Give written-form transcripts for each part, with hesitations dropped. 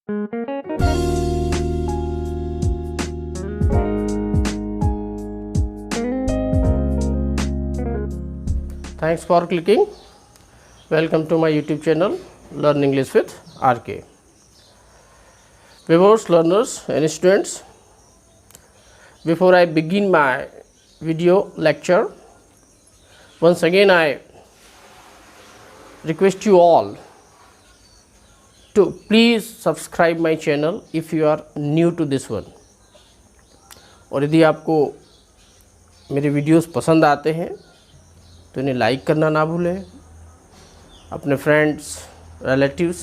Thanks for clicking. Welcome to my YouTube channel Learn English with RK. Viewers, learners and students, before I begin my video lecture, once again I request you all to please subscribe my channel if you are new to this one. और यदि आपको मेरे videos पसंद आते हैं तो इन्हें like करना ना भूलें, अपने फ्रेंड्स रिलेटिव्स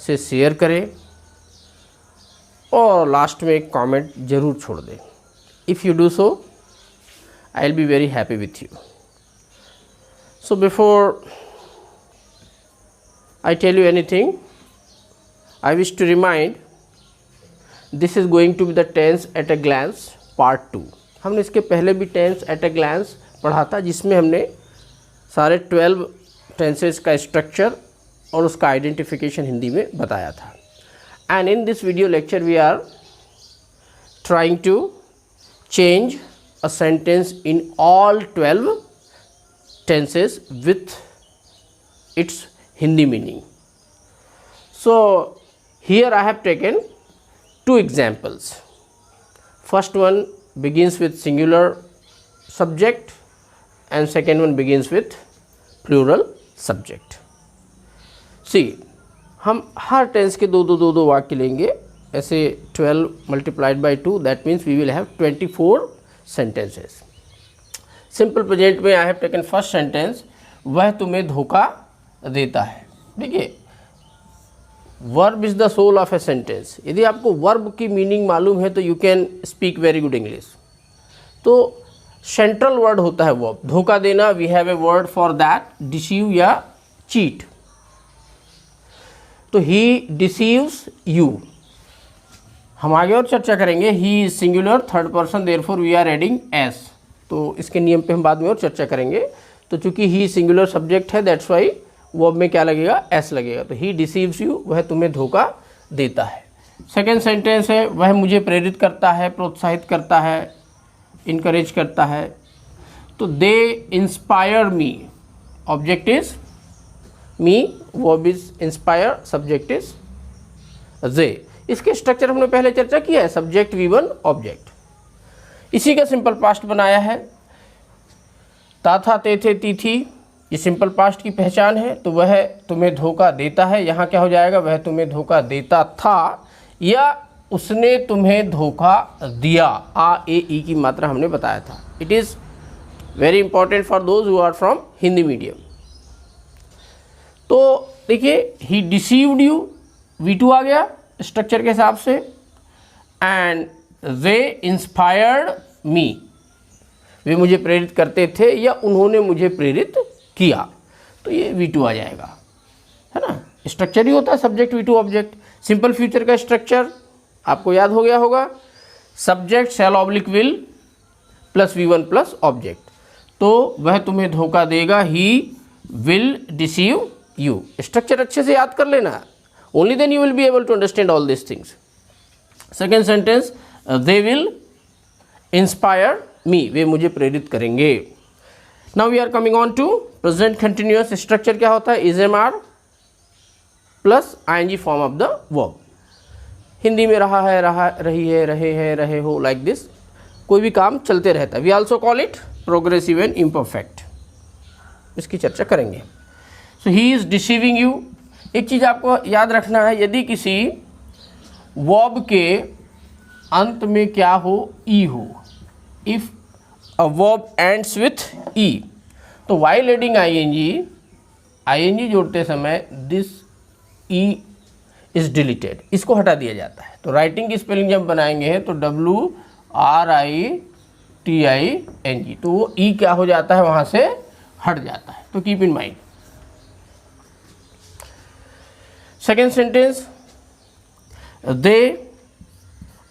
से शेयर करें और लास्ट में एक कमेंट ज़रूर छोड़ दें. If you do so I will be very happy with you. So before I tell you anything, I wish to remind this is going to be the tense at a glance part 2. हमने इसके पहले भी tense at a glance पढ़ा था जिसमें हमने सारे 12 tenses का स्ट्रक्चर और उसका आइडेंटिफिकेशन हिंदी में बताया था. And in this video lecture we are trying to change a sentence in all 12 tenses with its Hindi meaning. So here I have taken two examples. First one begins with singular subject and second one begins with plural subject. See, हम हर tense के दो वाक्य लेंगे. ऐसे 12 multiplied by 2, that means we will have 24 sentences. Simple present में I have taken first sentence, वह तुम्हें धोखा देता है. देखिए, verb is the soul of a sentence. यदि आपको वर्ब की मीनिंग मालूम है तो you can speak very good English. तो सेंट्रल वर्ड होता है वर्ब. धोखा देना, we have a word for that, deceive या चीट. तो ही डिसीव्स यू. हम आगे और चर्चा करेंगे. He is singular third person, therefore we are adding S. तो इसके नियम पे हम बाद में और चर्चा करेंगे. तो चूंकि ही सिंगुलर सब्जेक्ट है, दैट्स वाई वर्ब में क्या लगेगा, एस लगेगा. तो ही डिसीव्स यू, वह तुम्हें धोखा देता है. सेकेंड सेंटेंस है, वह मुझे प्रेरित करता है, प्रोत्साहित करता है, इनकरेज करता है. तो they inspire me, object is me, verb is inspire, subject is they. इसके स्ट्रक्चर हमने पहले चर्चा किया है, सब्जेक्ट V1 ऑब्जेक्ट. इसी का सिंपल पास्ट बनाया है. ता था, ते थे, ती थी, ये सिंपल पास्ट की पहचान है. तो वह तुम्हें धोखा देता है, यहाँ क्या हो जाएगा, वह तुम्हें धोखा देता था या उसने तुम्हें धोखा दिया. आ ए ई की मात्रा हमने बताया था. It is very important for those who are from Hindi medium. तो देखिए, ही डिसीव्ड यू, V2 आ गया स्ट्रक्चर के हिसाब से. एंड दे इंस्पायर्ड मी, वे मुझे प्रेरित करते थे या उन्होंने मुझे प्रेरित किया. तो ये V2 आ जाएगा, है ना. स्ट्रक्चर ही होता है subject V2 object. Simple future का स्ट्रक्चर आपको याद हो गया होगा. Subject shall oblique will plus V1 plus object. तो वह तुम्हें धोखा देगा, he will deceive you. Structure अच्छे से याद कर लेना, only then you will be able to understand all this things. Second sentence, they will inspire me, वे मुझे प्रेरित करेंगे. Now we are coming on to present continuous. Structure क्या होता है, is am are plus ING form of the verb. Hindi में रहा है, रहा, रही है, रहे हैं, रहे हो, लाइक दिस. कोई भी काम चलते रहता है. We also call it progressive and imperfect. इसकी चर्चा करेंगे. So he is deceiving you. एक चीज़ आपको याद रखना है, यदि किसी वर्ब के अंत में क्या हो, ई हो, if a verb ends with e, तो while adding ing जोड़ते समय this e is deleted, इसको हटा दिया जाता है. तो राइटिंग की स्पेलिंग जब बनाएंगे तो WRITING, तो वो e क्या हो जाता है, वहाँ से हट जाता है. तो keep in mind. Second sentence, they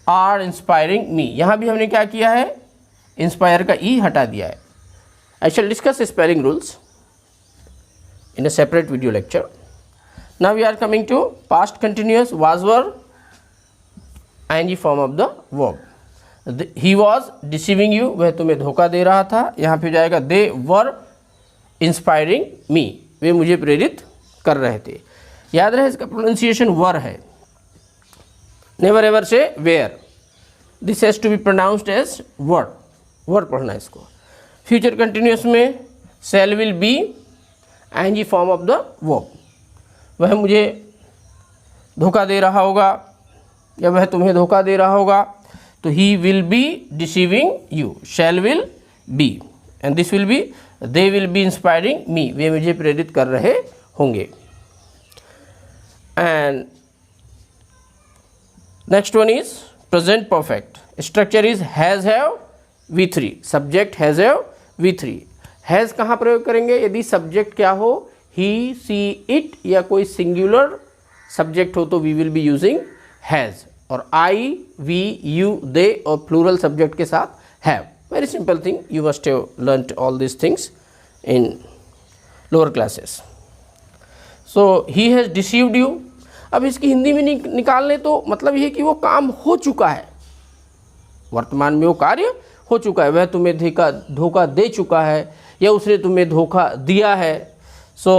are inspiring me. यहाँ भी हमने क्या किया है, इंस्पायर का ई हटा दिया है. I shall discuss spelling rules in a separate video lecture. Now we are coming to past continuous. Was were ing form of the verb. He was deceiving you, वह तुम्हें धोखा दे रहा था। यहाँ पे जाएगा दे वर इंस्पायरिंग मी, वे मुझे प्रेरित कर रहे थे। याद रहे इसका प्रोनाउंसिएशन वर है, never ever say where, this has to be pronounced as were, were पढ़ना इसको। फ्यूचर कंटिन्यूस में shall will be ing form of the verb, वह मुझे धोखा दे रहा होगा या वह तुम्हें धोखा दे रहा होगा, तो he will be deceiving you, shall will be, and this will be they will be inspiring me, वे मुझे प्रेरित कर रहे होंगे। And next one is present perfect, structure is has have V3, subject has have V3। Has कहाँ प्रयोग करेंगे? यदि सब्जेक्ट क्या हो, ही सी इट या कोई सिंगुलर सब्जेक्ट हो तो we will be using has, और आई वी यू दे और प्लूरल सब्जेक्ट के साथ have. Very simple thing, you must have learned all this things in lower classes. So he has deceived you, अब इसकी हिंदी में निकालने तो मतलब ये कि वो काम हो चुका है, वर्तमान में वो कार्य हो चुका है, वह तुम्हें धोखा दे चुका है या उसने तुम्हें धोखा दिया है। So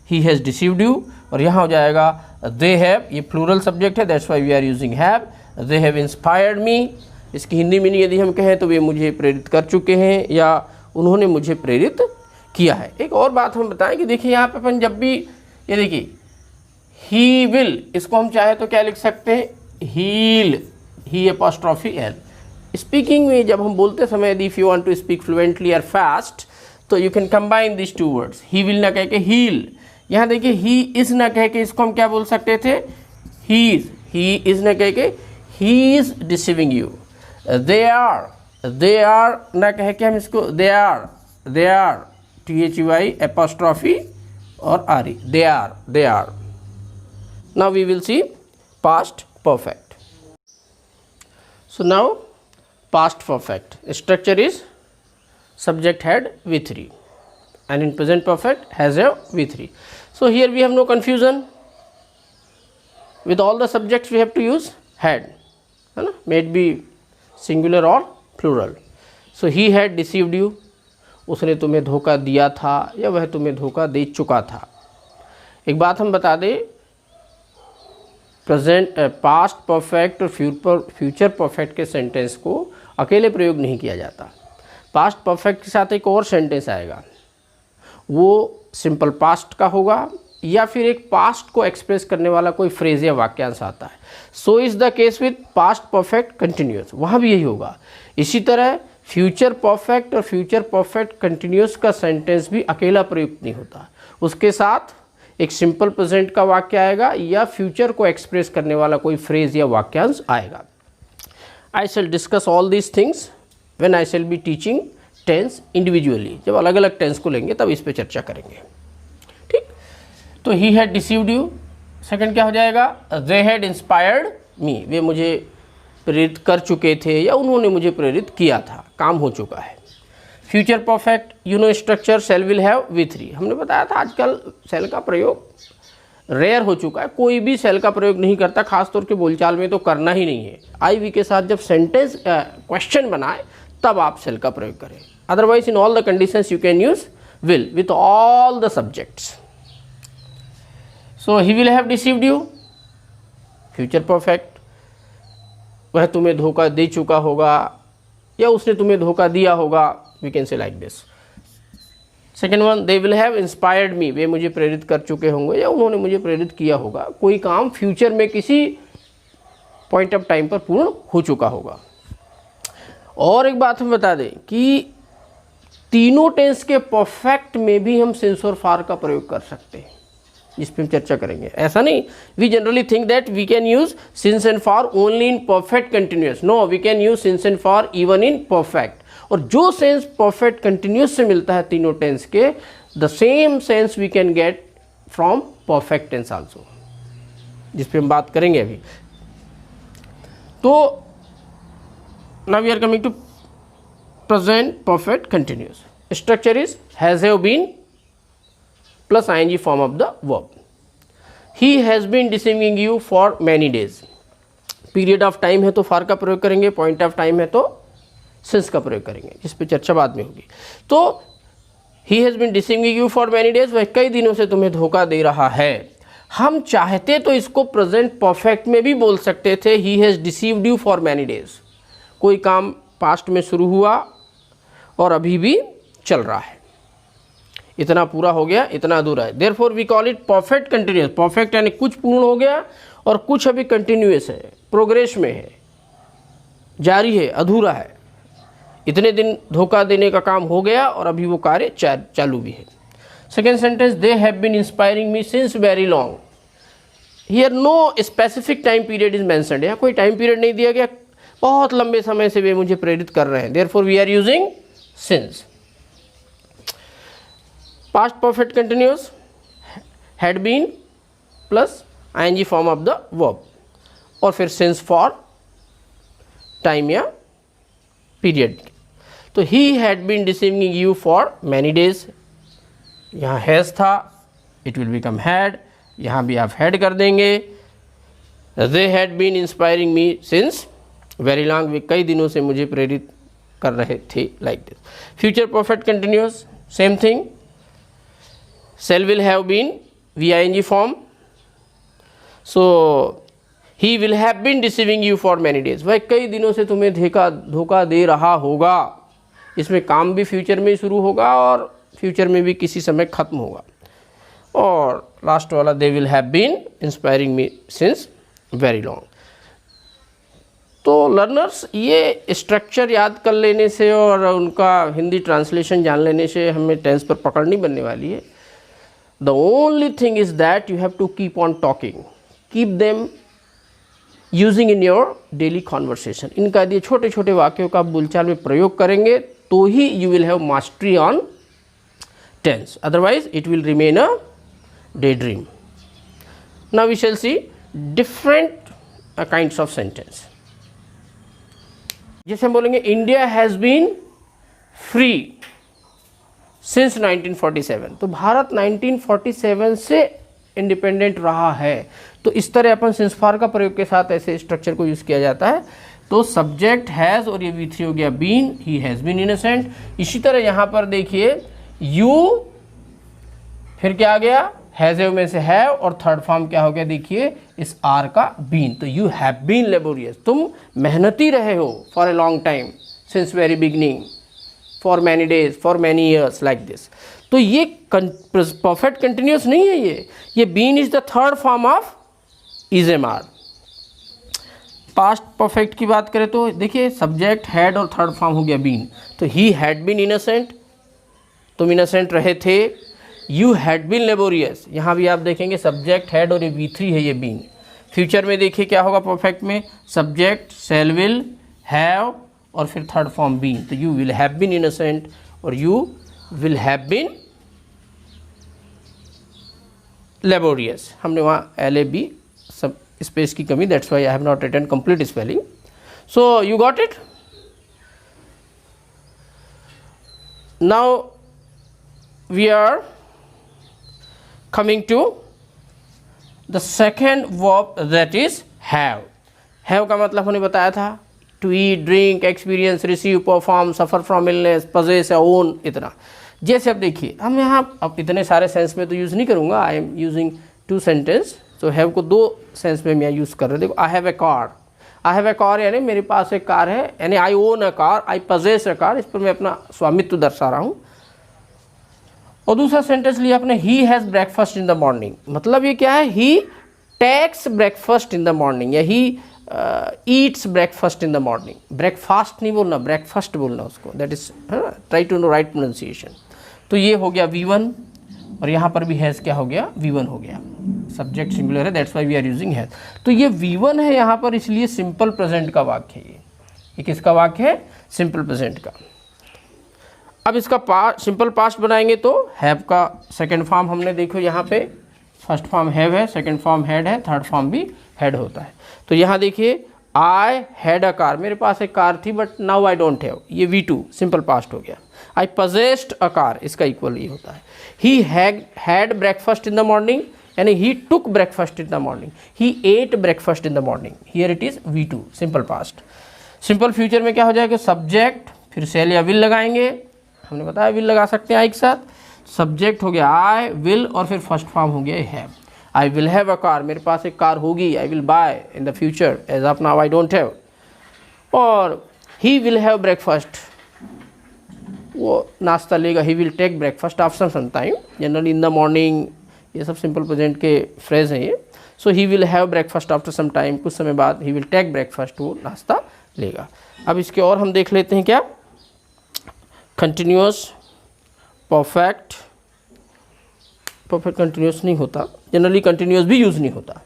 he has deceived you, और यहाँ हो जाएगा दे हैव, ये प्लूरल सब्जेक्ट है, that's why we are using have. They have inspired me, इसकी हिंदी मीनिंग यदि हम कहें तो वे मुझे प्रेरित कर चुके हैं या उन्होंने मुझे प्रेरित किया है। एक और बात हम बताएं कि देखिए यहाँ पे अपन जब भी ये देखिए ही विल, इसको हम चाहे तो क्या लिख सकते हैं, he'll, he apostrophe L. Speaking में जब हम बोलते समय यदि if you want to speak fluently और फास्ट तो you can combine this two words, he will ना कह के हील। यहाँ देखिए ही इज़ ना कह के इसको हम क्या बोल सकते थे, ही इज़ ना कह के he is deceiving you. They are ना कह के हम इसको दे आर THEY अपॉस्ट्रॉफी और RE, they are. Now we will see past perfect. So now past perfect, structure is subject had V3 and in present perfect has a V3. So here we have no confusion, with all the subjects we have to use had, है ना, may it be singular or plural. So he had deceived you, उसने तुम्हें धोखा दिया था या वह तुम्हें धोखा दे चुका था। एक बात हम बता दें, प्रेजेंट पास्ट परफेक्ट और फ्यूचर परफेक्ट के सेंटेंस को अकेले प्रयोग नहीं किया जाता। पास्ट परफेक्ट के साथ एक और सेंटेंस आएगा, वो सिंपल पास्ट का होगा या फिर एक पास्ट को एक्सप्रेस करने वाला कोई फ्रेज या वाक्यांश आता है। So is the case with past perfect continuous, वहाँ भी यही होगा। इसी तरह फ्यूचर परफेक्ट और फ्यूचर परफेक्ट कंटिन्यूस का सेंटेंस भी अकेला प्रयुक्त नहीं होता, उसके साथ एक सिंपल प्रेजेंट का वाक्य आएगा या फ्यूचर को एक्सप्रेस करने वाला कोई फ्रेज या वाक्यांश आएगा। I shall discuss all these things when I shall be teaching tense individually, जब अलग अलग टेंस को लेंगे तब इस पे चर्चा करेंगे। ठीक, तो he had deceived you, second क्या हो जाएगा, दे हैड इंस्पायर्ड मी, वे मुझे प्रेरित कर चुके थे या उन्होंने मुझे प्रेरित किया था, काम हो चुका है। Future perfect, you know structure shell will have V3, हमने बताया था आजकल शैल का प्रयोग रेयर हो चुका है, कोई भी शैल का प्रयोग नहीं करता, खासतौर के बोलचाल में तो करना ही नहीं है। IV के साथ जब सेंटेंस क्वेश्चन बनाए तब आप शैल का प्रयोग करें, otherwise in all the conditions you can use will with all the subjects. So he will have deceived you, future perfect, वह तुम्हें धोखा दे चुका होगा या उसने तुम्हें धोखा दिया होगा, we can say like this. Second one, they will have inspired me, वे मुझे प्रेरित कर चुके होंगे या उन्होंने मुझे प्रेरित किया होगा, कोई काम फ्यूचर में किसी पॉइंट ऑफ टाइम पर पूर्ण हो चुका होगा। और एक बात हम बता दें कि तीनों टेंस के परफेक्ट में भी हम सिंस और फार का प्रयोग कर सकते हैं, इस पर हम चर्चा करेंगे। ऐसा नहीं, we generally think that we can use since and for only in perfect continuous, no, we can use since and for even in perfect. और जो सेंस परफेक्ट कंटिन्यूअस से मिलता है तीनों टेंस के, the same sense we can get from perfect tense also, जिस पे हम बात करेंगे अभी। तो now we are coming to present perfect continuous, structure is has have been plus ing form of the verb. He has been deceiving you for many days, period of time है तो for का प्रयोग करेंगे, point of time है तो since का प्रयोग करेंगे, इस पे चर्चा बाद में होगी। तो he has been deceiving you for many days, वह कई दिनों से तुम्हें धोखा दे रहा है। हम चाहते तो इसको प्रेजेंट परफेक्ट में भी बोल सकते थे, ही has deceived you for many days. कोई काम पास्ट में शुरू हुआ और अभी भी चल रहा है, इतना पूरा हो गया, इतना अधूरा है। Therefore we call it perfect continuous. Perfect यानी कुछ पूर्ण हो गया और कुछ अभी कंटिन्यूअस है, प्रोग्रेस में है, जारी है, अधूरा है। इतने दिन धोखा देने का काम हो गया और अभी वो कार्य चालू भी है। Second sentence, they have been inspiring me since very long. Here no specific time period is mentioned. यहाँ कोई टाइम पीरियड नहीं दिया गया, बहुत लंबे समय से वे मुझे प्रेरित कर रहे हैं। Therefore we are using since. Past perfect continuous, had been plus ING form of the verb, और फिर सिंस फॉर टाइम या पीरियड। तो he had been deceiving you for many days, यहाँ हैज़ था, इट विल बिकम हैड, यहाँ भी आप had कर देंगे। They had been inspiring me since very long, वे कई दिनों से मुझे प्रेरित कर रहे थे, like this. Future perfect continuous, same thing, shall will have been VING form. So he will have been deceiving you for many days. वह कई दिनों से तुम्हें धोखा दे रहा होगा। इसमें काम भी फ्यूचर में शुरू होगा और फ्यूचर में भी किसी समय खत्म होगा। और लास्ट वाला, they will have been inspiring me since very long. तो लर्नर्स ये स्ट्रक्चर याद कर लेने से और उनका हिंदी ट्रांसलेशन जान लेने से हमें टेंस पर पकड़ नहीं बनने वाली है। The only thing is that you have to keep on talking, keep them using in your daily conversation. इनका दिए छोटे छोटे वाक्यों का बोलचाल में प्रयोग करेंगे तो ही you will have mastery on tense, otherwise it will remain a daydream. Now we shall see different kinds of sentence. जैसे हम बोलेंगे India has been free since 1947, तो भारत 1947 से इंडिपेंडेंट रहा है। तो इस तरह अपन सिंस फॉर का प्रयोग के साथ ऐसे स्ट्रक्चर को यूज़ किया जाता है। तो सब्जेक्ट हैज़ और ये V3 हो गया been, he has been innocent. इसी तरह यहाँ पर देखिए यू, फिर क्या आ गया, हैज़ में से है, और थर्ड फॉर्म क्या हो गया, देखिए इस आर का बीन। तो यू हैव बीन लेबोरियस, तुम मेहनती रहे हो for a long time, since very beginning, for many days, for many years, like this. तो ये परफेक्ट कंटिन्यूअस नहीं है, ये been is the third form of is am are. Past perfect की बात करें तो देखिए सब्जेक्ट हैड और थर्ड फॉर्म हो गया बीन। तो ही हैड बीन इनोसेंट, तुम इनोसेंट रहे थे। यू हैड बीन लेबोरियस, यहाँ भी आप देखेंगे सब्जेक्ट हैड और ये V3 है, ये बीन। फ्यूचर में देखिए क्या होगा परफेक्ट में, सब्जेक्ट शैल विल हैव और फिर थर्ड फॉर्म बीन। तो you will have been innocent और you will have been laborious. हमने वहाँ LAB सब स्पेस की कमी, that's why I have not written complete spelling. So you got it. Now we are coming to the second verb, that is have. Have का मतलब हमने बताया था, to eat, drink, experience, receive, perform, suffer from illness, possess, own, इतना। जैसे अब देखिए हम यहाँ अब इतने सारे सेंस में तो यूज़ नहीं करूँगा, आई एम यूजिंग 2 सेंटेंस। तो हैव को 2 सेंस में मैं यूज़ कर रहा हूँ। देखो I have a car, I have a car यानी मेरे पास एक कार है, यानी I own a car, I possess a car, इस पर मैं अपना स्वामित्व दर्शा रहा हूँ। और दूसरा सेंटेंस लिया आपने, he has breakfast in the morning, मतलब ये क्या है, he takes breakfast in the morning या he eats breakfast in the morning. Breakfast नहीं बोलना, ब्रेकफास्ट बोलना उसको, that is try to know right pronunciation. तो ये हो गया V1 और यहाँ पर भी हैज़ क्या हो गया, V1 हो गया। सब्जेक्ट सिंगुलर है, that's why we are using has. तो ये V1 है यहाँ पर, इसलिए सिंपल प्रेजेंट का वाक्य है। ये किसका वाक्य है, सिंपल प्रेजेंट का। अब इसका सिंपल पास्ट बनाएंगे तो हैव का सेकंड फॉर्म हमने देखो यहाँ पे, फर्स्ट फॉर्म हैव है, सेकंड फॉर्म हैड है, थर्ड फॉर्म भी हैड होता है। तो यहाँ देखिए आई हैड अ कार, मेरे पास एक कार थी but now I don't have, ये V2 सिंपल पास्ट हो गया। आई पजेस्ड अ कार, इसका इक्वल ये होता है। He had breakfast in the morning यानी he took breakfast in the morning, he ate breakfast in the morning, here it is V2 simple past. Simple future में क्या हो जाएगा, subject फिर सेल या विल लगाएंगे, हमने बताया विल लगा सकते हैं आई के साथ, सब्जेक्ट हो गया आई विल और फिर फर्स्ट फॉर्म हो गया have, I will have a car, मेरे पास एक कार होगी, I will buy in the future, as of now I don't have, और ही विल हैव ब्रेकफास्ट, वो नाश्ता लेगा, he will take breakfast after some time, generally in the morning, ये सब सिंपल प्रेजेंट के फ्रेज हैं ये। So he will have breakfast after some time, कुछ समय बाद ही विल टेक ब्रेकफास्ट, वो नाश्ता लेगा। अब इसके और हम देख लेते हैं क्या, कंटिन्यूअस, परफेक्ट, परफेक्ट कंटिन्यूअस नहीं होता, जनरली कंटिन्यूअस भी यूज नहीं होता।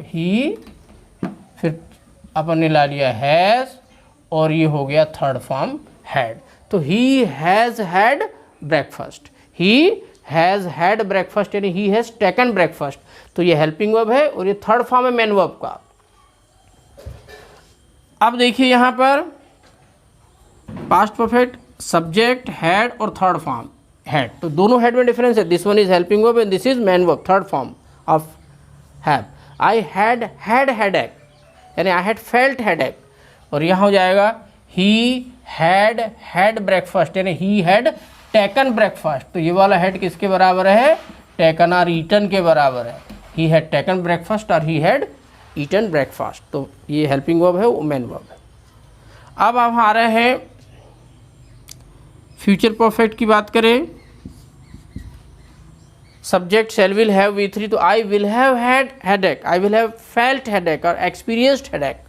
ही फिर अपन ने ला लिया हैज़ और ये हो गया थर्ड फॉर्म हैड, तो he has had breakfast, he has had breakfast यानी ही हैज़ टेकन ब्रेकफास्ट, तो ये हेल्पिंग वर्ब है और ये थर्ड फॉर्म है मेन वर्ब का। अब देखिए यहाँ पर पास्ट परफेक्ट, सब्जेक्ट, हैड और थर्ड फॉर्म हैड, तो दोनों हैड में डिफरेंस है, this one is helping verb and this is main verb, third form of have. I had headache यानी आई हैड फेल्ट हेडेक, और यहाँ हो जाएगा ही हैड ब्रेकफास्ट यानी ही हैड टेकन ब्रेकफास्ट, तो ये वाला हैड किसके बराबर है, टेकन और ईटन के बराबर है, ही हैड टेकन ब्रेकफास्ट और ही हैड ईटन ब्रेकफास्ट, तो ये हेल्पिंग वर्ब है, वो मेन वर्ब है। अब हम आ रहे हैं फ्यूचर परफेक्ट की बात करें, subject shell will have V3, तो आई will have had headache, I will have felt headache और एक्सपीरियंस्ड हेडेक,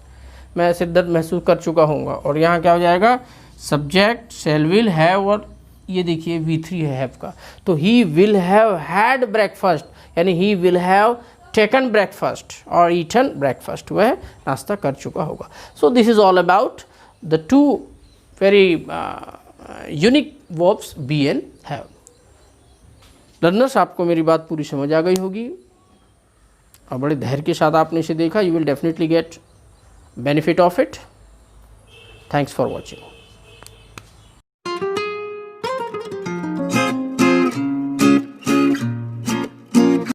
मैं सिर दर्द महसूस कर चुका हूँगा, और यहाँ क्या हो जाएगा, सब्जेक्ट शैल विल हैव और ये देखिए V3 है हैव का, तो he will have had breakfast यानी he will have taken breakfast और ईटन ब्रेकफास्ट, वह नाश्ता कर चुका होगा। So this is all about the two very unique verbs be and have. Learners, आपको मेरी बात पूरी समझ आ गई होगी और बड़े धैर्य के साथ आपने इसे देखा, you will definitely get benefit of it. Thanks for watching.